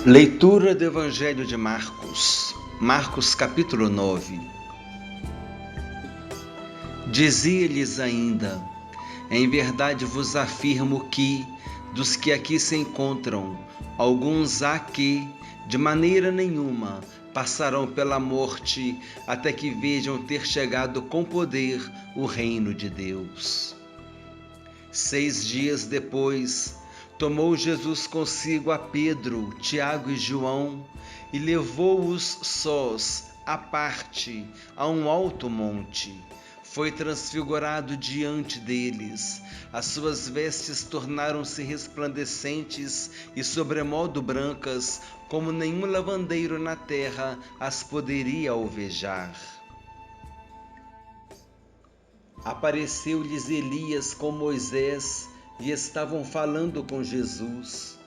Leitura do Evangelho de Marcos, Marcos capítulo 9. Dizia-lhes ainda: em verdade vos afirmo que, dos que aqui se encontram, alguns há que, de maneira nenhuma, passarão pela morte até que vejam ter chegado com poder o reino de Deus. 6 dias depois, tomou Jesus consigo a Pedro, Tiago e João e levou-os sós à parte a um alto monte. Foi transfigurado diante deles. As suas vestes tornaram-se resplandecentes e sobremodo brancas, como nenhum lavandeiro na terra as poderia alvejar. Apareceu-lhes Elias com Moisés e estavam falando com Jesus.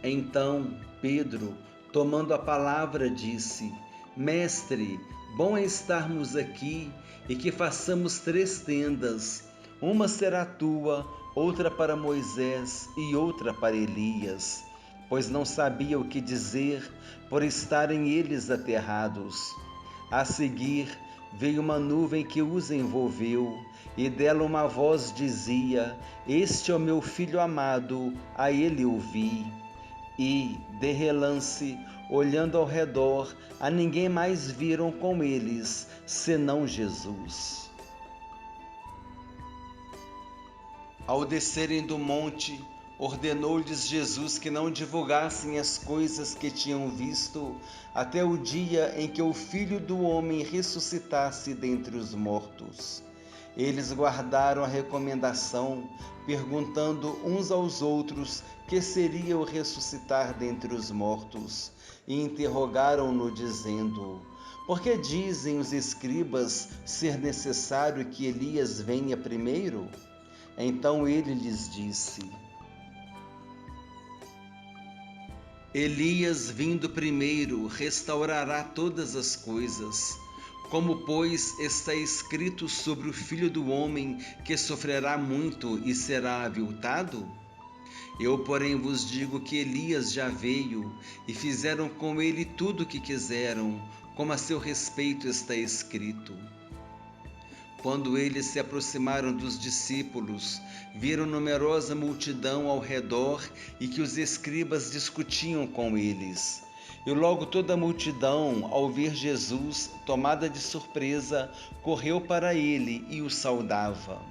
Então Pedro, tomando a palavra, disse: Mestre, bom é estarmos aqui e que façamos 3 tendas. Uma será tua, outra para Moisés e outra para Elias. Pois não sabia o que dizer, por estarem eles aterrados. A seguir, veio uma nuvem que os envolveu, e dela uma voz dizia: Este é o meu filho amado, a ele ouvi. E, de relance, olhando ao redor, a ninguém mais viram com eles, senão Jesus. Ao descerem do monte, ordenou-lhes Jesus que não divulgassem as coisas que tinham visto até o dia em que o Filho do Homem ressuscitasse dentre os mortos. Eles guardaram a recomendação, perguntando uns aos outros que seria o ressuscitar dentre os mortos, e interrogaram-no dizendo: Por que dizem os escribas ser necessário que Elias venha primeiro? Então ele lhes disse: Elias, vindo primeiro, restaurará todas as coisas. Como, pois, está escrito sobre o Filho do Homem, que sofrerá muito e será aviltado? Eu, porém, vos digo que Elias já veio, e fizeram com ele tudo o que quiseram, como a seu respeito está escrito. Quando eles se aproximaram dos discípulos, viram numerosa multidão ao redor e que os escribas discutiam com eles. E logo toda a multidão, ao ver Jesus, tomada de surpresa, correu para ele e o saudava.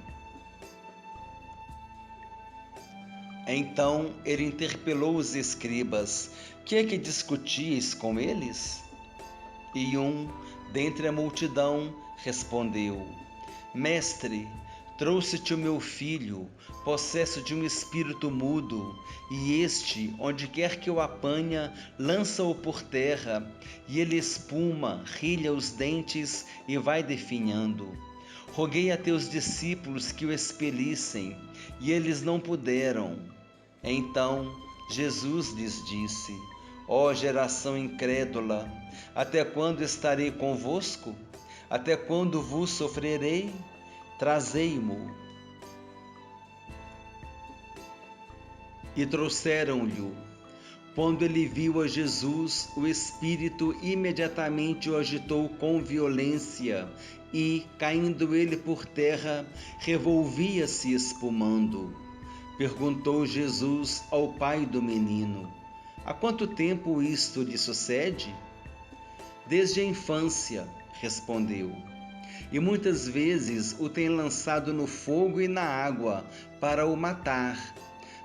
Então ele interpelou os escribas: Que é que discutíeis com eles? E um, dentre a multidão, respondeu: Mestre, trouxe-te o meu filho, possesso de um espírito mudo, e este, onde quer que o apanha, lança-o por terra, e ele espuma, rilha os dentes e vai definhando. Roguei a teus discípulos que o expelissem, e eles não puderam. Então Jesus lhes disse: Ó geração incrédula, até quando estarei convosco? Até quando vos sofrerei? Trazei-mo. E trouxeram-lhe. Quando ele viu a Jesus, o Espírito imediatamente o agitou com violência e, caindo ele por terra, revolvia-se espumando. Perguntou Jesus ao pai do menino: Há quanto tempo isto lhe sucede? Desde a infância, respondeu. E muitas vezes o tem lançado no fogo e na água para o matar.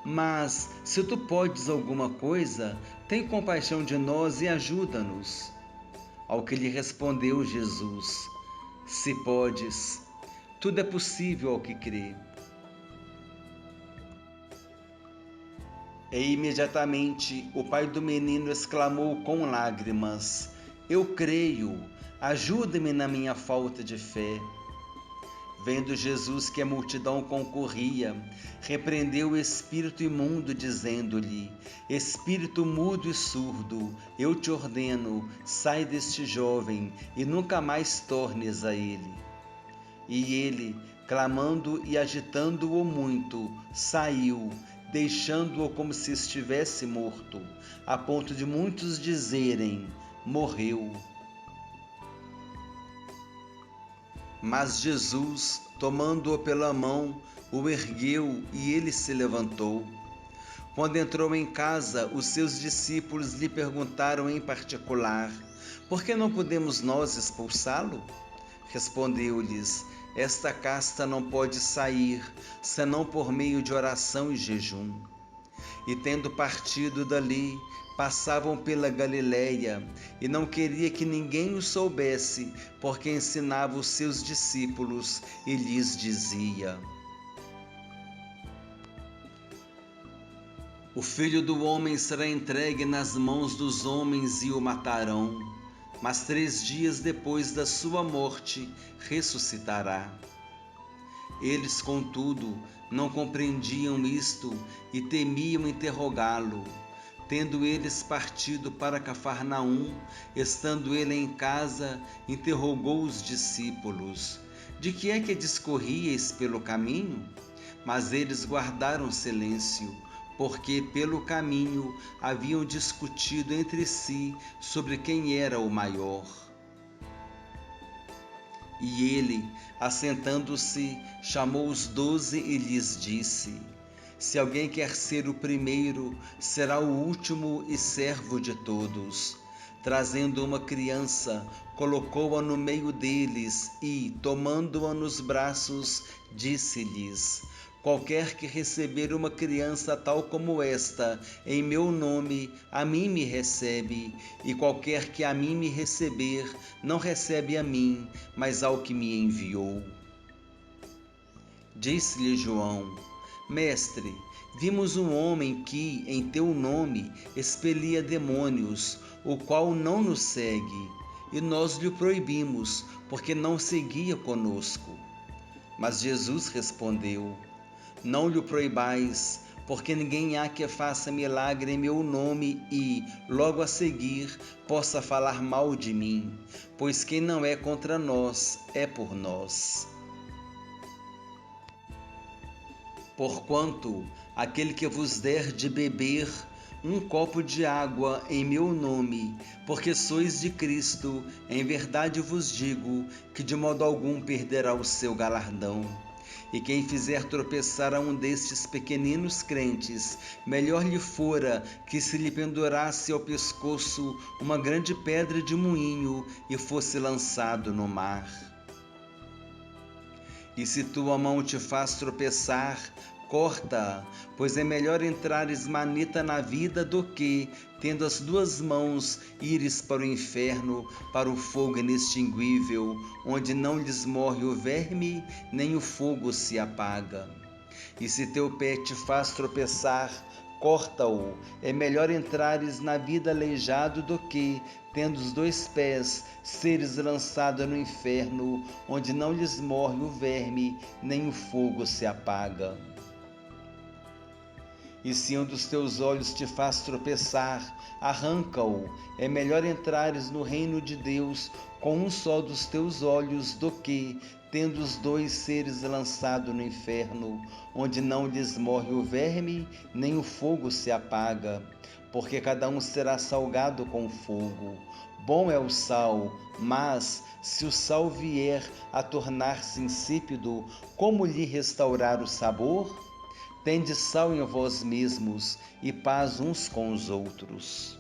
Mas, se tu podes alguma coisa, tem compaixão de nós e ajuda-nos. Ao que lhe respondeu Jesus: Se podes, tudo é possível ao que crê. E imediatamente o pai do menino exclamou com lágrimas: Eu creio, ajuda-me na minha falta de fé. Vendo Jesus que a multidão concorria, repreendeu o espírito imundo, dizendo-lhe: Espírito mudo e surdo, eu te ordeno, sai deste jovem e nunca mais tornes a ele. E ele, clamando e agitando-o muito, saiu, deixando-o como se estivesse morto, a ponto de muitos dizerem: morreu. Mas Jesus, tomando-o pela mão, o ergueu e ele se levantou. Quando entrou em casa, os seus discípulos lhe perguntaram em particular: por que não podemos nós expulsá-lo? Respondeu-lhes: esta casta não pode sair, senão por meio de oração e jejum. E tendo partido dali, passavam pela Galiléia, e não queria que ninguém o soubesse, porque ensinava os seus discípulos e lhes dizia: o Filho do Homem será entregue nas mãos dos homens e o matarão, mas 3 dias depois da sua morte ressuscitará. Eles, contudo, não compreendiam isto e temiam interrogá-lo. Tendo eles partido para Cafarnaum, estando ele em casa, interrogou os discípulos: de que é que discorríeis pelo caminho? Mas eles guardaram silêncio, porque pelo caminho haviam discutido entre si sobre quem era o maior. E ele, assentando-se, chamou os 12 e lhes disse: se alguém quer ser o primeiro, será o último e servo de todos. Trazendo uma criança, colocou-a no meio deles e, tomando-a nos braços, disse-lhes: qualquer que receber uma criança tal como esta, em meu nome, a mim me recebe, e qualquer que a mim me receber, não recebe a mim, mas ao que me enviou. Disse-lhe João: mestre, vimos um homem que, em teu nome, expelia demônios, o qual não nos segue, e nós lhe proibimos, porque não seguia conosco. Mas Jesus respondeu: não lhe proibais, porque ninguém há que faça milagre em meu nome e, logo a seguir, possa falar mal de mim, pois quem não é contra nós, é por nós. Porquanto aquele que vos der de beber um copo de água em meu nome, porque sois de Cristo, em verdade vos digo que de modo algum perderá o seu galardão. E quem fizer tropeçar a um destes pequeninos crentes, melhor lhe fora que se lhe pendurasse ao pescoço uma grande pedra de moinho e fosse lançado no mar. E se tua mão te faz tropeçar, corta-a, pois é melhor entrares maneta na vida do que, tendo as 2 mãos, ires para o inferno, para o fogo inextinguível, onde não lhes morre o verme, nem o fogo se apaga. E se teu pé te faz tropeçar, corta-o. É melhor entrares na vida aleijado do que, tendo os 2 pés, seres lançado no inferno, onde não lhes morre o verme, nem o fogo se apaga. E se um dos teus olhos te faz tropeçar, arranca-o. É melhor entrares no reino de Deus com um só dos teus olhos do que, tendo os 2 seres lançado no inferno, onde não lhes morre o verme, nem o fogo se apaga, porque cada um será salgado com fogo. Bom é o sal, mas, se o sal vier a tornar-se insípido, como lhe restaurar o sabor? Tende sal em vós mesmos e paz uns com os outros.